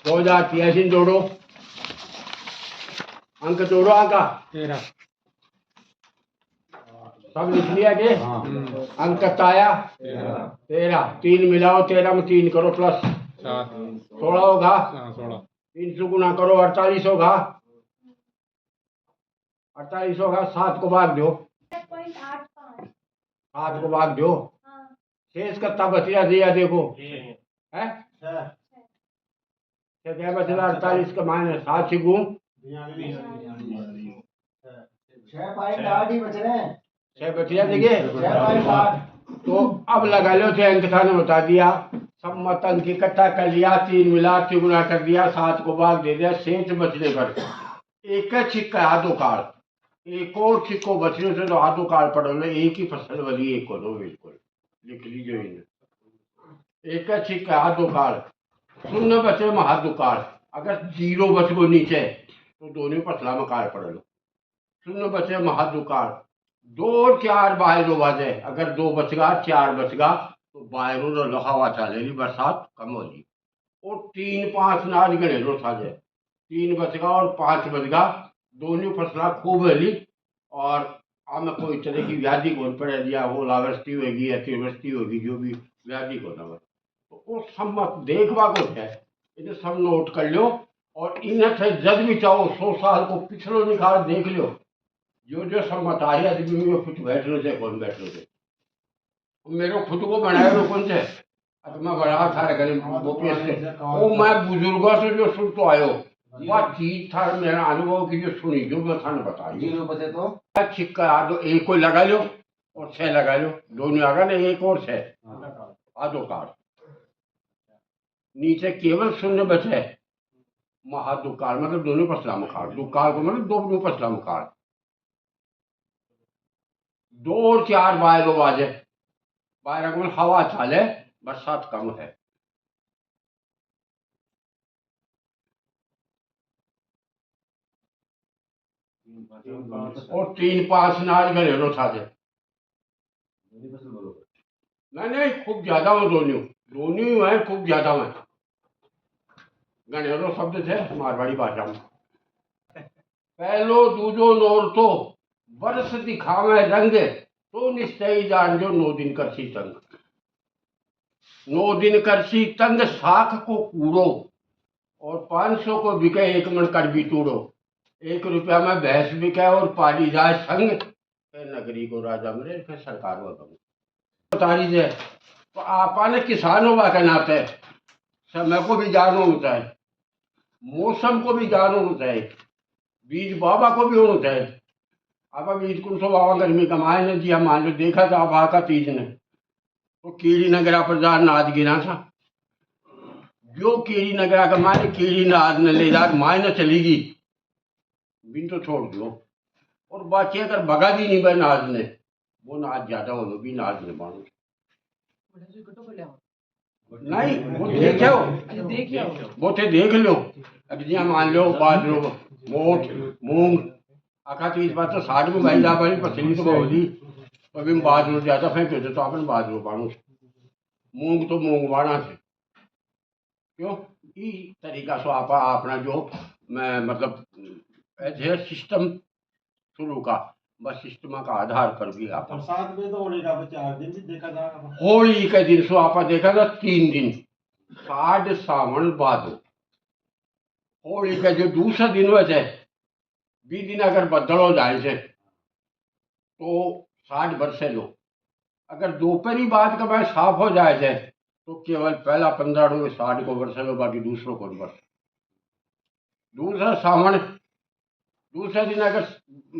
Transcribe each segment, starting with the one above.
हो जाती है। ऐसे जोड़ो, अंक जोड़ो, अंक 13 सब लिख लिया के अंक कितना आया 13। 3 मिलाओ, 13 में 3 करो प्लस 7 16 होगा। 16 3 से गुना करो 48 होगा। 48 होगा। 7 को भाग दो, 7 को भाग दो। शेष कितना बचिया दिया देखो है क्या बचेगा 48 का माइनस 7 से गुण 6 बचिया देखिए। तो अब लगा लो थे अंक था ने बता दिया सम्मत अंक इकट्ठा कर लिया। 3 मिला, 3 गुना कर दिया, 7 को भाग दे दिया। शेष बचने पर एक छिक्का हाथों काल, एक और छिक्को बचने से तो हाथों काल पड़ लो। एक ही फसल वाली एक को दो, बिल्कुल लिख लीजिए इन्हें। एक छिक्का हाथों काल, शून्य बचे में हाथों काल। अगर 0 बच गो नीचे तो दोनों फसला में काल पड़ लो। शून्य बचे में हाथों काल, 2 और 4 बाहर बाजे। अगर 2 बचगा 4 बचगा तो बाहरों हवा चलेगी, बरसात कम होगी। और 3 5 नाज गणे रो साजे, 3 बचगा और 5 बचगा, दोनों फसला खूब हली। और आम कोई तरह की व्याधि को पड़े दिया, वो लावृष्टि होगी, अतिवृष्टि होगी, जो भी व्याधि को ना तो वो सम्मत देखवा को है। इन्हें सब नोट कर लो। और इन्हें से जब भी चाहो 100 साल को पिछलो निकाल देख लो, जो जो सम्मत आई आदमी में कुछ बैठ लो थे, कौन बैठ लो थे। मेरे खुद को बनाया लो कौन से मैं बड़ा था गोपेश से वो मैं बुजुर्गों से जो सुन तो आयो वह चीज था मेरा अनुभव की जो सुनी जो मैं थाने बताई। तो छिक्का आधो एक को लगा लो और 6 लगा लो, दोनों आगा ना, एक और 6 आधो कार्ड। नीचे केवल शून्य बचे महादुकाल, मतलब दोनों फसला में कार्ड। दुकाल को मतलब दोनों फसला में कार्ड। 2 और 4 बाहर बाजे, बाहर में हवा चाले, बरसात कम है। और 3 5 नाज गए रो थाजे। नहीं खूब ज्यादा हो, दोनों है खूब ज्यादा है। गणेरो शब्द थे मारवाड़ी भाषा में। पहलो दूजो नोर तो वर्ष दिखावे रंग, तो निश्चय जान जो 9 दिन करसी तंग। 9 दिन करसी तंग, साख को कूड़ो और 500 को बिके 1 मन कड़बी तूड़ो। 1 रुपया में भैंस बिके और पाली जाए संग, नगरी को राजा मेरे फिर सरकार हो बता दीजिए। तो आपने किसान होगा के नाते समय को भी जानो होता है, मौसम को भी जानो होता है, बीज बाबा को भी होना चाहिए। अब बीज कुछ सौ बाबा गर्मी कमाए ने जी, हम मान लो देखा था अब का तीज ने तो कीड़ी नगरा प्रधान नाद गिरा था। जो कीड़ी नगरा कमाए कीड़ी नाद ने ले जाकर माए न चलेगी बिन तो छोड़ दो। और बाकी अगर भगा भी नहीं भाई नाज ने, वो नाज ज्यादा हो भी नाज ने मानो नहीं वो देख लो। अब जी मान लो बाजरो मोट मूंग आखा तो इस बात तो 60 में भाई जा पाई पसली तो बहुली तो अभी बाजरो ज्यादा फेंके तो अपन बाजरो पानो, मूंग तो मूंग बाना से क्यों ई तरीका से आप अपना जो मैं मतलब ऐसे सिस्टम शुरू का बस सिस्टम का आधार पर भी आप बरसात में तो होली का 4 दिन भी देखा जाएगा। होली के दिन सो आप देखा था 3 दिन साढ़ सावन भादो। होली का जो दूसरा दिन वैसे 20 दिन अगर बदल हो जाए से तो 60 बरसे लो। अगर दोपहरी बाद का मैं साफ हो जाए से तो केवल पहला 15 को 60 को बरसे लो, बाकी दूसरों को बरस। दूसरा सावन दूसरा दिन अगर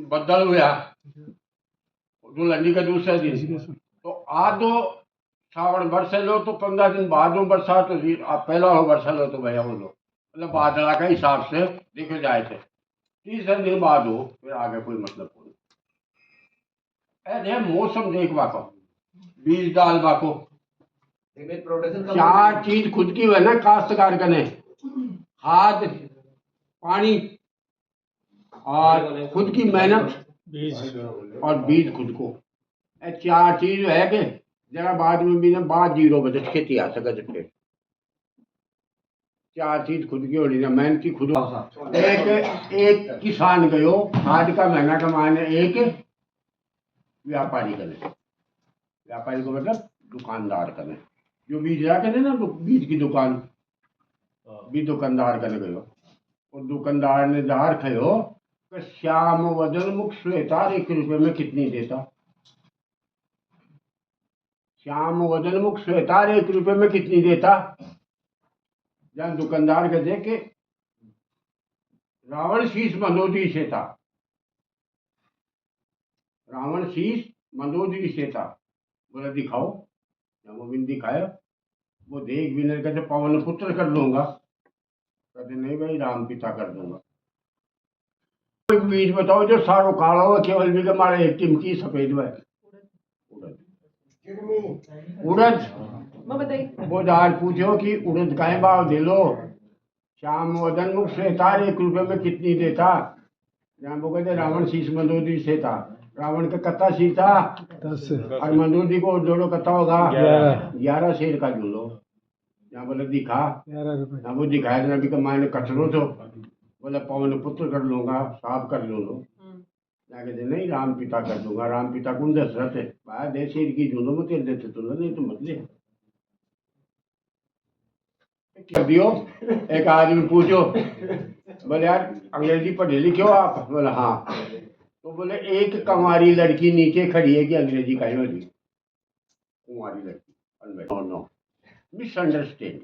बदल हुआ दुल्हनी का दूसरा दिन तो आधो सावन बरसे लो तो 15 दिन बाद में बरसात होगी। आप पहला हो बरसा लो तो भैया हो लो, मतलब बादला का हिसाब से देखे जाए थे। 30 दिन बाद हो फिर आगे कोई मतलब नहीं। ऐसे मौसम देखवा को बीज डालवा को 4 चीज खुद की है ना काश्तकार कने, खाद पानी और खुद की मेहनत और बीज खुद को। 4 चीज है कि जरा बाद में भी ना बाद 0 बजे खेती आ सके। चार चीज खुद की होनी है, मेहनत की खुद। एक किसान गयो खाद का महंगा कमाने, एक व्यापारी करे। व्यापारी को मतलब दुकानदार करे, जो बीज ला करे ना, बीज की दुकान भी दुकानदार करे गयो। और दुकानदार ने दार खयो कि श्याम वदन मुख श्वेतार 1 रुपये में कितनी देता। श्याम वदन मुख श्वेतार 1 रुपये में कितनी देता। जहाँ दुकानदार के देखे रावण शीश मंदोदरी से था, रावण शीश मंदोदरी से था। बोला दिखाओ, जब वो बिन दिखाया, वो देख बिन कहते पवन पुत्र कर दूंगा, कहते नहीं भाई राम पिता कर दूंगा। कोई बीज बताओ जो सारो काला हो, केवल भी हमारे एक टिमकी सफेद है। उड़द वो दार पूछो कि उड़द का भाव दे लो। श्याम वदन मुख श्वेतार 1 रुपये में कितनी देता। जहाँ वो कहते रावण शीश मंदोदरी से था। रावण का कत्ता शीर था 10 और मंदोदरी को जोड़ो कत्ता होगा 11 शेर का जोड़ो। यहाँ बोले दिखा, 11 रुपए। वो दिखाया था अभी कमाने कचरो तो बोले पवन पुत्र कर लूंगा, साफ कर लो। कहते नहीं राम पिता कर दूंगा। राम पिता कौन दशरथ है भाई, दे शेर की जोड़ो मत देते तो नहीं तो मत ले। कर दियो। एक आदमी पूछो, बोले यार अंग्रेजी पढ़े लिखे हो आप। बोले हाँ। तो बोले एक कंवारी लड़की नीचे खड़ी है कि अंग्रेजी का ही होगी। कुंवारी लड़की, नो नो मिसअंडरस्टैंड।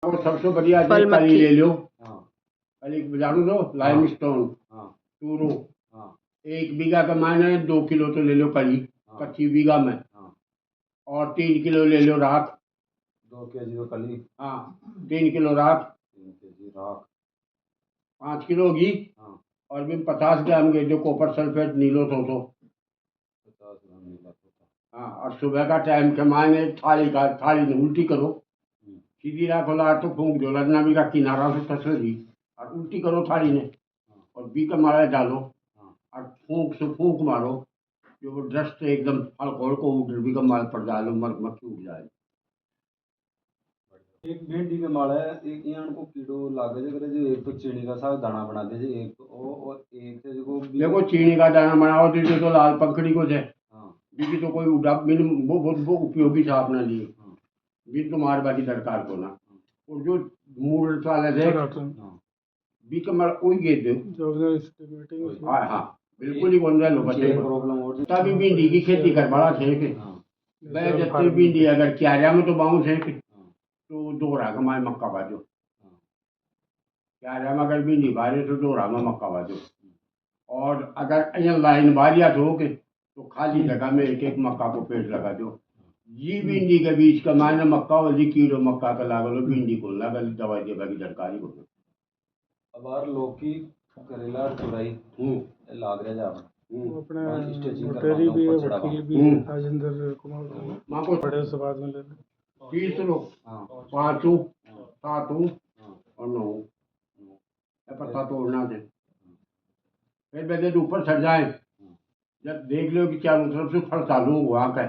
वो सबसे बढ़िया कली ले लो, कली जानू दो लाइम स्टोन चूरो। 1 बीघा का मायने 2 किलो तो ले लो कली कच्ची बीघा में, और 3 किलो ले लो राख। 2 केजी कली, हाँ 3 किलो राख, 3 केजी राख, 5 किलो घी, और भी 50 ग्राम के जो कॉपर सल्फेट नीलो तो 50 ग्राम नीला तोता। हाँ। और सुबह का टाइम के मायने थाली में उल्टी करो, सीधी राखो लाट तो फूंक दो, लड़ना भी का किनारा से तस्वीर और उल्टी करो थाली ने, और बी का मारा डालो और फूंक से फूंक मारो, जो वो डस्ट एकदम हल्को को उठ भी का माल पर डालो, मक्खी उठ जाए। एक भिंडी के माल है, एक यहाँ को कीड़ो लागे जे करे, जो एक तो चीनी का साग दाना बना दे जे, एक तो ओ और एक से जो देखो चीनी का दाना बनाओ तो लाल पंखड़ी को है, हाँ बीकी तो कोई उड़ा वो उपयोगी था अपने लिए, भी तो मार बाकी दरकार को ना। और जो मूड वाले थे बी का मार कोई गे दो। हाँ हाँ बिल्कुल ही बन रहा लो बच्चे प्रॉब्लम हो तभी भिंडी की खेती कर बड़ा थे कि मैं जब भिंडी अगर क्यारिया में तो बाउंस है कि तो 2 राह कमाए मक्का बाजो, क्यारिया में अगर भिंडी बारे तो 2 राह में मक्का बाजो। और अगर यहाँ लाइन बारिया तो के तो खाली जगह में एक मक्का को पेड़ लगा दो। ये भिंडी के बीच का मायने मक्का हो जी कीड़ो मक्का का लागलो भिंडी को लागल दवाई देगा की दरकारी को। अब यार लौकी करेला तुरई लाग रहा जा अपने स्टेचिंग मोटेरी भी है, वकील भी है, राजेंद्र कुमार मां को बड़े से बाद में ले ले। 30 लोग 5 7 और 9 पत्ता तोड़ना थे। फिर बेटे ऊपर चढ़ जाए, जब देख लो कि चारों तरफ से फल चालू हुआ है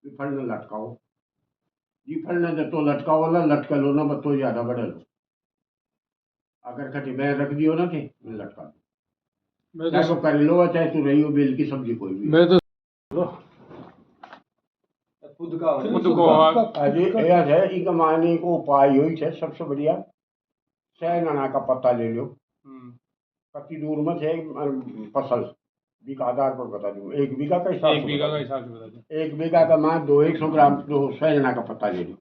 फिर फल न लटकाओ जी, फल न जब तो लटकाओ वाला लटका लो ना बत्तो ज्यादा बढ़े लो। अगर खटी में रख दियो ना थे लटका दो, चाहे तो कर लो चाहे तू रही हो बेल की सब्जी कोई भी। मैं तो खुद का अजी है इनका मारने को उपाय यही है सबसे बढ़िया, सहना का पत्ता ले लो, कति दूर में है फसल बीघा आधार पर बता दूँ, 1 बीघा का हिसाब, 1 बीघा का हिसाब से बता दो। 1 बीघा का मान 200 ग्राम 2 सहना का पत्ता ले लो।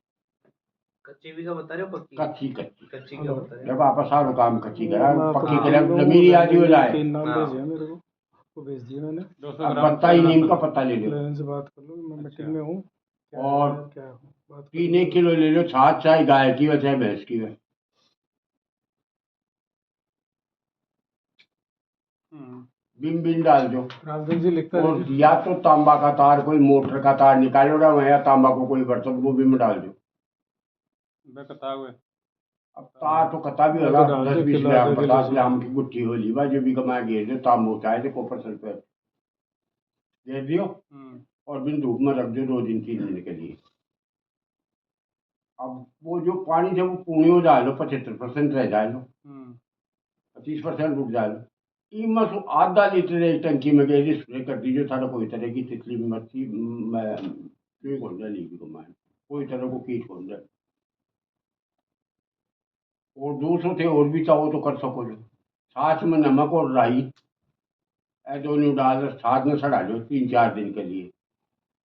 कच्ची बीघा बता रहे हो पक्की? कच्ची कच्ची का बता रहे हो? जब आप सारो काम कच्ची करा पक्की करा जमीन आदि हो जाए। 3 नाम भेजे मेरे को भेज दिए मैंने। पत्ता ही नीम का पत्ता ले लो, लेने से बात कर लो, मैं मीटिंग में हूँ। और क्या बात 3 किलो ले लो छाछ, चाहे गाय की हो चाहे भैंस की हो। बिन बिन डाल दो। रामचंद्र जी लिखता और या तो तांबा का तार कोई मोटर का तार निकालो ना, या तांबा को कोई बर्तन वो भी में डाल दो। अब तार तो कता भी होला 10-20 ग्राम 50 ग्राम की गुट्ठी होली बा जो भी कमा गे दो तांबो चाहे तो कॉपर सल्फेट दे दियो। और बिन धूप में रख दो 2 दिन 3 दिन के लिए। अब वो जो पानी जब पूरी हो जाए लो 75% रह जाए लो 25% रुक जाए लो इनमें से आधा लीटर एक टंकी में गई स्प्रे कर दीजिए थारा कोई तरह की तितली मच्छी खोल जाए लीगी को मान कोई तरह को कीट खोल जाए। और दूसरों थे और भी चाहो तो कर सको जो साथ में नमक और राई दोनों डाल साथ में सड़ा लो 3-4 दिन के लिए।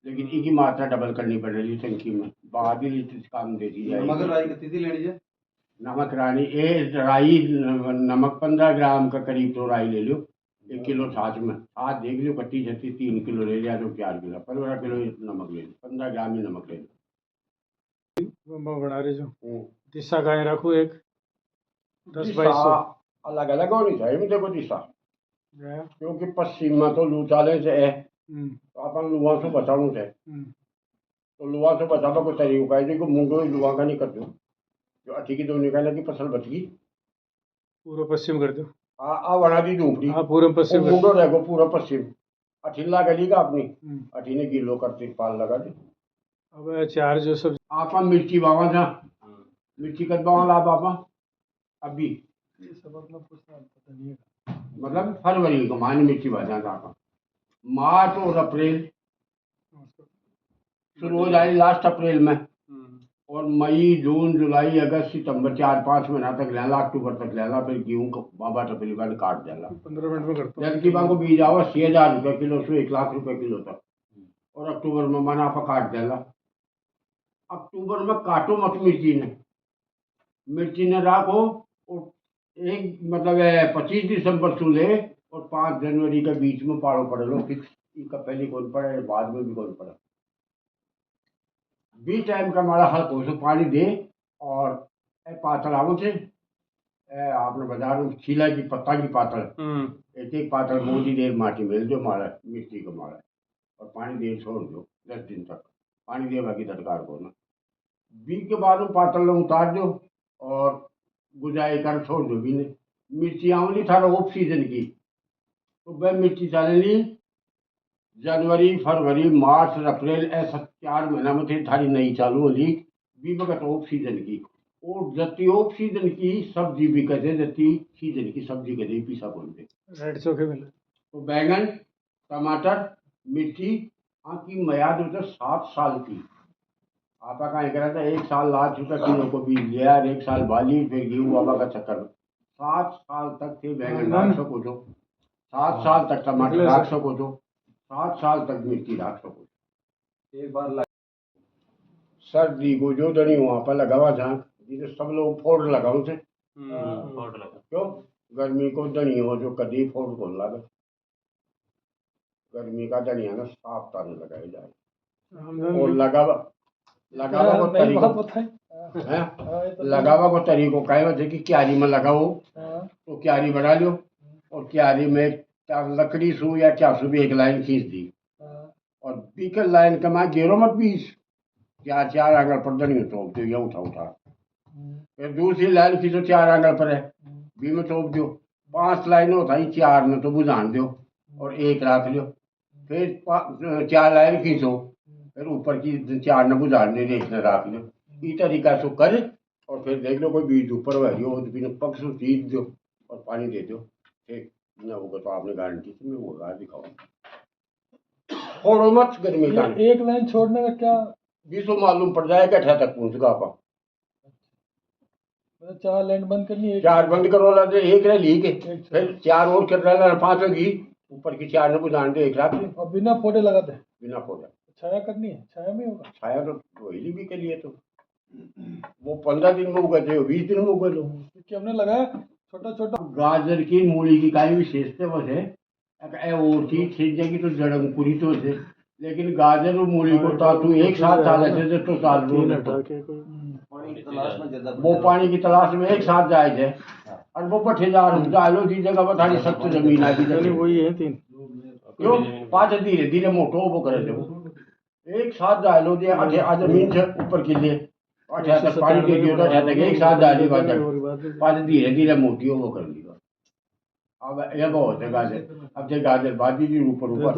लेकिन इनकी मात्रा डबल करनी पड़ेगी टंकी में 12 लीटर काम दे दी जाएगी। मगर राई कितनी थी लेनी है? नमक रानी राई नमक 15 ग्राम का करीब तो राई ले लो 1 किलो छाछ में छाछ देख लो कट्टी छत्ती 3 किलो ले लिया तो 4 किलो 15 किलो नमक ले लो 15 ग्राम ही नमक ले लो। बना रहे जो दिशा गाय रखो एक 10-22 अलग अलग होनी चाहिए मुझे को दिशा क्योंकि पश्चिम में तो लू चाले से है तो अपन लुआ से बचाऊं से तो लुआ से बचावा को तरीका है कि मुंडो लुआ का नहीं कर दो जो अठी की दो निकालने की फसल बच गई पूरा पश्चिम कर दो आ बना दी झूपड़ी पूरा पश्चिम मुंडो रहेगा पूरा पश्चिम अठिल्ला गली का अपनी अठीने किलो करती पाल लगा दे। अब चार जो सब आपा मिर्ची बाबा था मिर्ची कद बाबा ला बाबा अभी ये सब अपना पूछना पता नहीं है मतलब फरवरी को मान मिर्ची बाजा था आपा मार्च और अप्रैल शुरू हो जाए लास्ट अप्रैल में और मई जून जुलाई अगस्त सितंबर 4-5 महीना तक लेला अक्टूबर तक लेला फिर गेहूं को बाबा टपली का काट देला 15 मिनट में करता जबकि को बीज आवा 6,000 रुपये किलो से 1 लाख रुपये किलो तक और अक्टूबर में मना आप काट देला। अक्टूबर में काटो मत मिर्ची ने राखो और एक मतलब 25 दिसंबर से ले और 5 जनवरी के बीच में पाड़ो पड़े लो फिक्स इसका पहले कौन पड़े बाद में भी कौन पड़ा बी टाइम का हमारा हल को पानी दे और पातलाओं से आपने बाजार में खीला की पत्ता की पातल एक पातल मोदी देर माटी मिल जो मारा मिट्टी को मारा और पानी दे छोड़ दो 10 दिन तक पानी दे बाकी दरकार को ना बी के बाद में पातल उतार दो और गुजाई कर छोड़ दो भी ने मिर्ची आउनी था ऑफ सीजन की तो वह मिर्ची चलनी जनवरी फरवरी मार्च अप्रैल ऐसा 4 महीना में थे थारी नई चालू होली बी बगत ऑफ सीजन की और जति ऑफ सीजन की सब्जी भी कहते जति सीजन की सब्जी कहते पीसा बोलते रेड चोखे मिले तो बैंगन टमाटर मिर्ची की मयाद होता 7 साल की आपा कहाँ करा था 1 साल लाख रुपये किलो को बीज लिया 1 साल बाली फिर गेहूँ बाबा का चक्कर 7 साल तक थे बैंगन रख सको तो 7 साल तक टमाटर रख सको तो 7 साल तक मिर्ची रख सको। एक बार सर्दी को जो दनी वहाँ पर लगावा जहाँ जिसे सब लोग फोड़ लगाओ से क्यों गर्मी को दनी हो जो कभी फोड़ को लगे गर्मी का दनिया ना साफ ताने लगाए जाए और लगावा को तरीको लगावा को तरीको कहे वजह कि क्यारी में लगाओ तो क्यारी बढ़ा लो और क्यारी में लकड़ी सू या क्या सू भी एक लाइन खींच दी और बीकर लाइन कमा गेरो मत बीस 4 आंगल पर दनी तोप दो या उठा फिर दूसरी लाइन खींचो 4 आंगल पर है बी में तोप दो 5 लाइन होता ही 4 में तो बुझान दो और 1 रख लो फिर 4 लाइन खींचो फिर ऊपर की 4 न बुझान दे 1 न रख लो इस तरीका से कर और फिर देख लो कोई बीज ऊपर वही हो तो बिना पक्ष सींच दो और पानी दे दो ठीक न होगा तो आपने गारंटी से मैं वो दिखाओ छोड़ो मत गर्मी का एक लाइन छोड़ने का क्या बीसों मालूम पड़ जाएगा ठा तक पहुँच गा आपा 4 लाइन बंद करनी है 4 बंद करो ला दे 1 रह ली के फिर 4 और कर रहा 5 होगी ऊपर की 4 ने बुझान दे 1 रख ले और बिना फोड़े लगाते बिना फोड़ा छाया करनी है छाया में होगा छाया तो रोहिली भी के लिए तो वो 15 दिन में उगा थे 20 दिन में उगा लो क्योंकि हमने लगाया छोटा छोटा गाजर की मूली की काई विशेषता वो है और चीज छीन जाएगी तो जड़ अंकुरी तो से लेकिन गाजर और मूली को तू एक साथ डाल ऐसे तो साल वो पानी की तलाश में एक साथ जायज है और वो पठेदार डालो की जगह पर थारी सख्त जमीन आ गई वही है 3 क्यों 5 धीरे धीरे मोटो वो करे थे एक साथ डालो दे आज जमीन से ऊपर के लिए तक पानी दे दियो तो एक साथ डाली गाजर 5 धीरे धीरे मोटी हो वो कर ली अब ये बहुत है गाजर अब गाजर बाजी जी ऊपर ऊपर